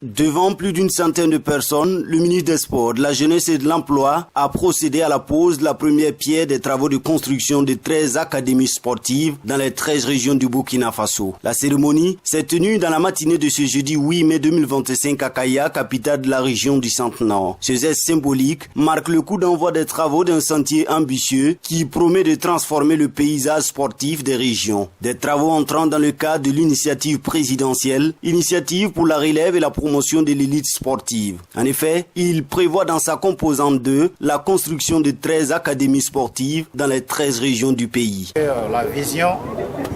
Devant plus d'une centaine de personnes, le ministre des Sports, de la Jeunesse et de l'Emploi a procédé à la pose de la première pierre des travaux de construction de 13 académies sportives dans les 13 régions du Burkina Faso. La cérémonie s'est tenue dans la matinée de ce jeudi 8 mai 2025 à Kaya, capitale de la région du Centre-Nord. Ce geste symbolique marque le coup d'envoi des travaux d'un sentier ambitieux qui promet de transformer le paysage sportif des régions. Des travaux entrant dans le cadre de l'initiative présidentielle, initiative pour la relève et la promotion de l'élite sportive. En effet, il prévoit dans sa composante 2 la construction de 13 académies sportives dans les 13 régions du pays. La vision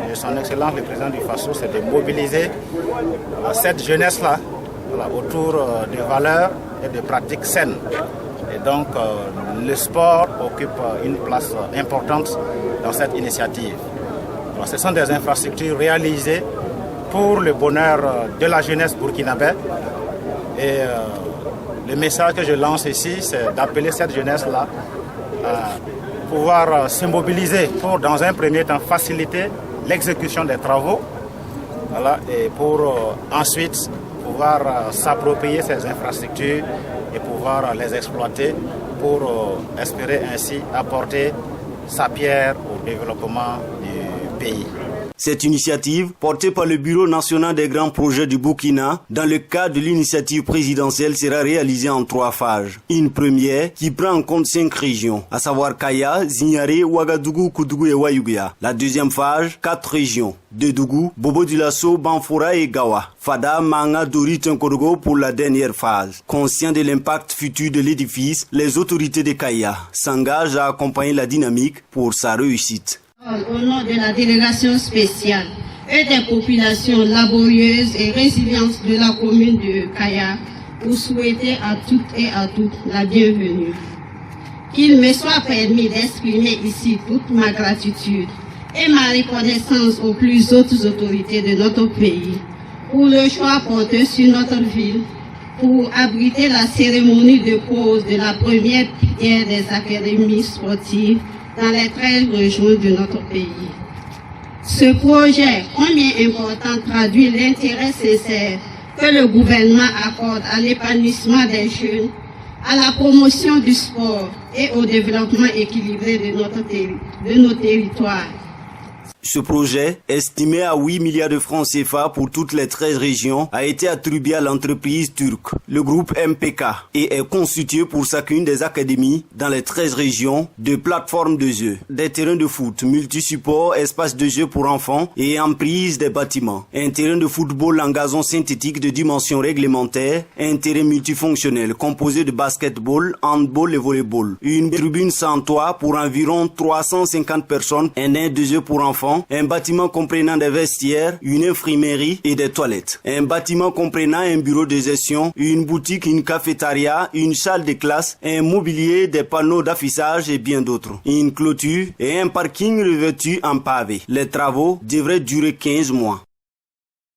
de son Excellence le Président du Faso, c'est de mobiliser cette jeunesse-là autour des valeurs et des pratiques saines. Et donc, le sport occupe une place importante dans cette initiative. Alors, ce sont des infrastructures réalisées pour le bonheur de la jeunesse burkinabé. Et le message que je lance ici, c'est d'appeler cette jeunesse-là à pouvoir se mobiliser pour, dans un premier temps, faciliter l'exécution des travaux, et pour ensuite pouvoir s'approprier ces infrastructures et pouvoir les exploiter pour espérer ainsi apporter sa pierre au développement du pays. Cette initiative, portée par le Bureau national des grands projets du Burkina, dans le cadre de l'initiative présidentielle, sera réalisée en 3 phases. Une première qui prend en compte 5 régions, à savoir Kaya, Zignaré, Ouagadougou, Koudougou et Wayouguia. La deuxième phase, 4 régions, Dedougou, Bobo-Dioulasso, Banfora et Gawa. Fada, Manga, Dori, Tinkorogo pour la dernière phase. Conscient de l'impact futur de l'édifice, les autorités de Kaya s'engagent à accompagner la dynamique pour sa réussite. Au nom de la délégation spéciale et des populations laborieuses et résilientes de la commune de Kaya, vous souhaitez à toutes et à tous la bienvenue. Qu'il me soit permis d'exprimer ici toute ma gratitude et ma reconnaissance aux plus hautes autorités de notre pays pour le choix porté sur notre ville pour abriter la cérémonie de pose de la première pierre des académies sportives dans les 13 régions de notre pays. Ce projet, combien important, traduit l'intérêt sincère que le gouvernement accorde à l'épanouissement des jeunes, à la promotion du sport et au développement équilibré de nos territoires. Ce projet, estimé à 8 milliards de francs CFA pour toutes les 13 régions, a été attribué à l'entreprise turque, le groupe MPK, et est constitué pour chacune des académies dans les 13 régions de plateformes de jeux, des terrains de foot, multi-supports, espaces de jeux pour enfants et emprise des bâtiments, un terrain de football en gazon synthétique de dimension réglementaire, un terrain multifonctionnel composé de basketball, handball et volleyball, une tribune sans toit pour environ 350 personnes, un aire de jeux pour enfants, un bâtiment comprenant des vestiaires, une infirmerie et des toilettes. Un bâtiment comprenant un bureau de gestion, une boutique, une cafétéria, une salle de classe, un mobilier, des panneaux d'affichage et bien d'autres. Une clôture et un parking revêtu en pavé. Les travaux devraient durer 15 mois.